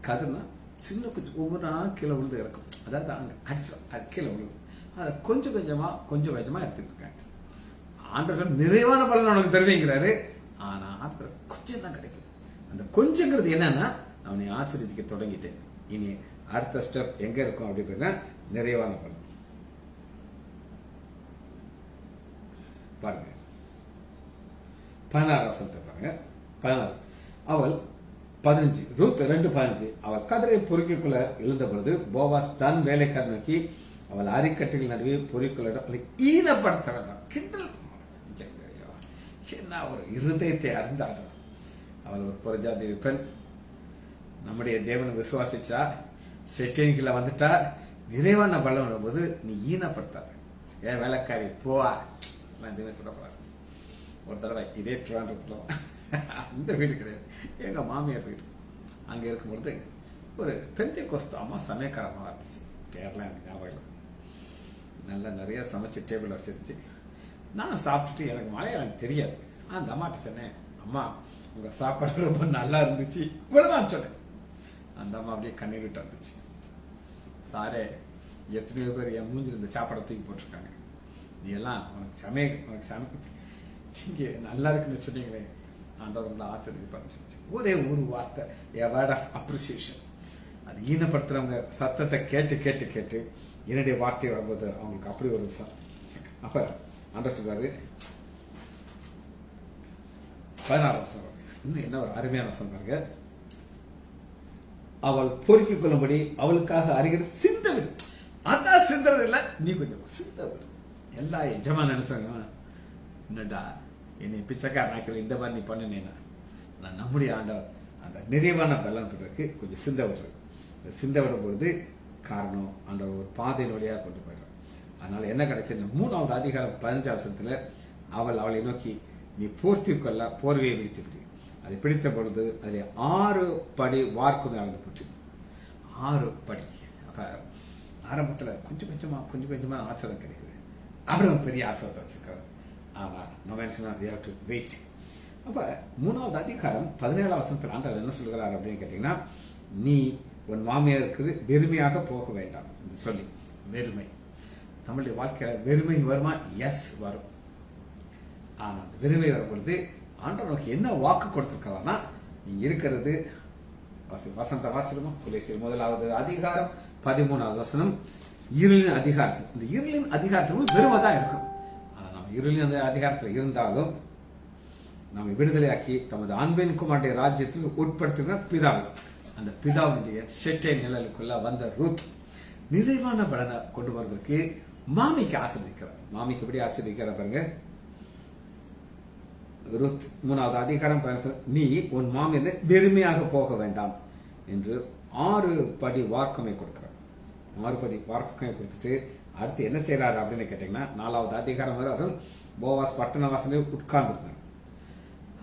கதிர்னா சின்ன கொஞ்சம் ஒவ்வொரு கீழே விழுந்து இருக்கும். அதாவது அங்க அடிச்சிடும், அது கீழே விழுது. அதை கொஞ்சம் கொஞ்சமா எடுத்துட்டு இருக்காங்க. ஆண்டவர் நிறைவான பலன் அவனுக்கு தருவீங்கிறாரு. ஆனா ஆண்டவர் கொஞ்சம் தான் கிடைக்கும். அந்த கொஞ்சங்கிறது என்னன்னா, அவனை ஆசீர்வதிக்க தொடங்கிட்டேன். இனி அடுத்த ஸ்டெப் எங்க இருக்கும் அப்படின்னா நிறைவான பலன். பாருங்க 16 வசனத்தை பாருங்க. 16 அவள் 15 ரூத் 2:15 அவள் கதிரை பொறுக்கிக்குள்ள எழுந்த பொழுது போவாஸ் தன் வேலைக்காரன் நோக்கி அவள் அரிக்கட்டில் நடுவே பொறுக்கிக்குள்ள அவளை ஈனப்படுத்த வேண்டாம், கிண்டல் என்ன ஒரு இருதயத்தை அறிந்தார்கள். அவள் ஒரு புறஜாதி பெண், நம்முடைய தேவனை விசுவாசிச்சா, செட்டின்கில வந்துட்டா, நிறைவான பலம் போது நீ ஈனப்படுத்தாத. ஏன் வேலைக்காரி போவா சொல்லக்கூடாது. ஒரு தடவை இதே ட்ரிவாண்டத்துல அந்த வீடு கிடையாது, எங்க மாமியார் வீடு. அங்க இருக்கும்பொழுது ஒரு பெந்தைக்கோஸ்து அம்மா சமயக்காரமாக இருந்துச்சு. பேர்லாம் எனக்கு ஞாபகம் இல்லை. நல்லா நிறைய சமைச்சு டேபிள் வச்சிருந்துச்சு. நான் சாப்பிட்டுட்டு எனக்கு மலையாளம் தெரியாது. அந்த அம்மாட்ட சொன்னேன், அம்மா உங்க சாப்பாடு ரொம்ப நல்லா இருந்துச்சு, இவ்வளவுதான் சொன்னேன். அந்த அம்மா அப்படியே கண்ணீர் விட்டு வந்துச்சு. சாரே, எத்தனையோ பேர் என் மூஞ்சில் இந்த சாப்பாடை தூக்கி போட்டிருக்காங்க, நீ எல்லாம் உனக்கு சமைக்க நீங்க நல்லா இருக்குன்னு சொன்னீங்களே, ஆண்டவர் உங்களை ஆச்சரியப்படுச்சு. ஒரே ஒரு வார்த்தை, a word of appreciation. அது ஈனப்படுத்துறவங்க சத்தத்தை கேட்டு கேட்டு கேட்டு என்னுடைய வார்த்தை வரும்போது அவங்களுக்கு அப்படி ஒரு அப்ப ஆண்டவர் சொல்றாரு 16 வசனம். இன்னும் என்ன ஒரு அருமையான வசனம் பாருங்க. அவள் பொறுக்கிக் கொள்ளும்படி அவளுக்காக அறிகிற சிந்த விடு. அதான் சிந்தது இல்ல, நீ கொஞ்சம் சிந்த விடு. எல்லா எஜமான நினைச்சாங்க, என்னடா என்னை பிச்சைக்காரன் ஆக்கிற இந்த மாதிரி நீ பண்ணினேன்னா, நான் நம்முடைய ஆண்டவர் அந்த நிறைவான பலன் பெறதுக்கு கொஞ்சம் சிந்த விடுறது. சிந்த விடும் பொழுது காரணம் ஆண்டவர் ஒரு பாதையின் வழியாக கொண்டு போயிடும். அதனால என்ன கிடைச்சது, 3வது அதிகாரம் 15 வசனத்துல அவளை நோக்கி நீ போர்த்தி கொள்ள போர்வையை பிடித்து விடு. அதை பிடித்த பொழுது அதில் 6 படி வார்க்கும் நடந்து போச்சு. 6 படி. அப்ப ஆரம்பத்துல கொஞ்சம் கொஞ்சமா ஆசிரியம் கிடைக்குது. அவரும் பெரிய ஆசிரியத்தை வச்சிருக்காரு. ஆனா நம்ம என்ன சொன்னா, வெயிட். அப்ப 3வது அதிகாரம் 17 வசனத்தில் ஆண்டவர் என்ன சொல்கிறார் அப்படின்னு கேட்டீங்கன்னா, நீ உன் மாமியாருக்கு வெறுமையாக போக வேண்டாம் என்று சொல்லி. வெறுமை நம்மளுடைய வாழ்க்கையில வெறுமை வருமா? எஸ் வரும். ஆனா அந்த வெறுமை வரும்பொழுது ஆண்டவர் நமக்கு என்ன வாக்கு கொடுத்திருக்காருன்னா, நீங்க இருக்கிறது வசந்த வாசனமா கொலேசியர் 1வது அதிகாரம் 13வது வசனம், இருளின் அதிகாரத்தில். இந்த இருளின் அதிகாரத்தில் வெறுமை தான் இருக்கும். ஆனா நம்ம இருளின் அந்த அதிகாரத்தில் இருந்தாலும் நம்மை விடுதலையாக்கி தமது அன்பின் குமாரனுடைய ராஜ்யத்தில் உட்படுத்துகிற பிதாவை, அந்த பிதாவுடைய செட்டை நிழலுக்குள்ள வந்த ரூத் நிறைவான பலனை கொண்டு வருவதற்கு மாமிக்கு ஆசீர்வதிக்கிறார். மாமிக்கு எப்படி ஆசீர்வதிக்கிறார் பாருங்க. ரூத் 3வது அதிகாரம், நீ உன் மாமியை வெறுமையாக போக வேண்டாம் என்று 6 படி வார்க்கமை கொடுக்கிறார். 6 படி வார்க்கமை கொடுத்துட்டு அடுத்து என்ன செய்யறாரு அப்படின்னு கேட்டீங்கன்னா, 4வது அதிகாரம் வரை போவாஸ் பட்டண வாசலில் உட்கார்ந்து இருந்தார்.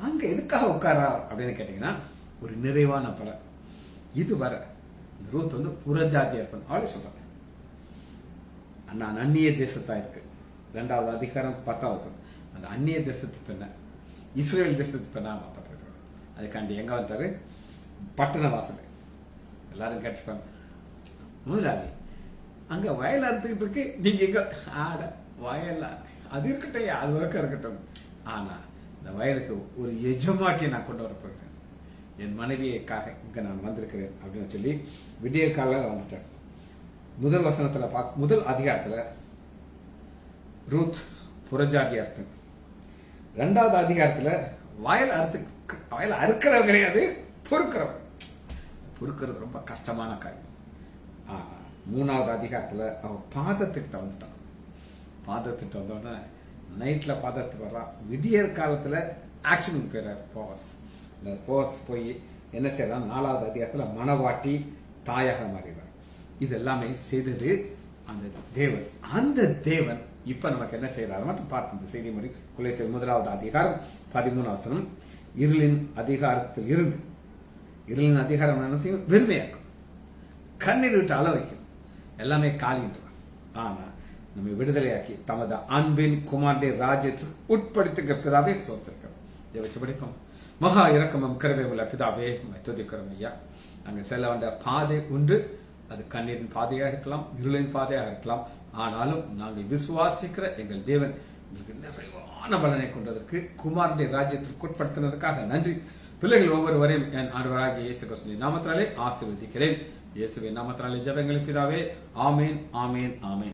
அங்க எதுக்காக உட்கார்றார் அப்படின்னு கேட்டீங்கன்னா, ஒரு நிறைவான பலன். இது வர ரூத் புறஜாதியா இருப்பேன் அவளே சொல்றாங்க, நான் அந்நிய தேசத்தா இருக்கு. 2வது அதிகாரம் 10வது வசனம், அந்த அந்நிய தேசத்து பெண்ண இஸ்ரேல் தேசத்து பெண்ணா மாற்றப்படுறாரு. அதுக்காண்டி எங்க வந்தாரு? பட்டண வாசல். எல்லாரும் கேட்டுப்பாங்க, முதலாளி அங்க வயல் அறுத்துக்கிட்டு இருக்கு, நீங்க எங்க? ஆட வயல் அது இருக்கட்டும், அது வரைக்கும் இருக்கட்டும். ஆனா இந்த வயலுக்கு ஒரு எஜமாட்டியை நான் கொண்டு வர போகிறேன், என் மனைவியைக்காக இங்க நான் வந்திருக்கிறேன் அப்படின்னு சொல்லி விடிய காலையில் வந்துட்டார். முதல் வசனத்துல முதல் அதிகாரத்துல ரூத் புறஜாதியா இருக்கு. 2வது அதிகாரத்துல வயல் அறுக்கிறவர் கிடையாது, பொறுக்கிறவர். பொறுக்கிறது ரொம்ப கஷ்டமான காரியம். 3வது அதிகாரத்துல அவ பாதத்திட்ட வந்துட்டான். பாதத்திட்ட வந்தோடனே நைட்ல பாதத்துக்கு வர்றான். விடியற் காலத்துல ஆக்ஷனுக்கு போயிறாரு போவாஸ். போவாஸ் போய் என்ன செய்யறான்? 4வது அதிகாரத்துல மணவாட்டி தாயாக மாறினார். இது எல்லாமே செய்தது அந்த தேவன். அந்த தேவன் இப்ப நமக்கு என்ன செய்யறாரு மட்டும் பார்க்க. இந்த செய்தி மாதிரி கொலேசியர் 1வது அதிகாரம் 13வது வசனம், இருளின் அதிகாரத்தில் இருந்து, இருளின் அதிகாரம் என்ன செய்யும்? வெறுமையாக்கும், கண்ணீர் விட்டு அள வைக்கும், எல்லாமே காலின்றான். ஆனா நம்மை விடுதலையாக்கி தமது அன்பின் குமாரனுடைய ராஜ்யத்துக்கு உட்படுத்துகிற பிதாவே சோத்திருக்கிறோம். வச்சு படிப்போம். மகா இரக்கமும் கருணை உள்ள பிதாவே துதிக்கிறோம் ஐயா. அங்க செல்ல வேண்டிய பாதை உண்டு. அது கண்ணீரின் பாதையாக இருக்கலாம், இருளின் பாதையாக இருக்கலாம். ஆனாலும் நாங்கள் விசுவாசிக்கிற எங்கள் தேவன் நிறைவான பலனை கொண்டதற்கு, குமாரனுடைய ராஜ்யத்திற்கு உட்படுத்தினதுக்காக நன்றி. பிள்ளைகள் ஒவ்வொருவரையும் என் ஆண்டவராகிய இயேசு கிறிஸ்துவின் நாமத்தினாலே ஆசீர்வதிக்கிறேன். இயேசுவின் நாமத்தினாலே ஜெபங்கள் பிதாவே. ஆமேன், ஆமேன், ஆமேன்.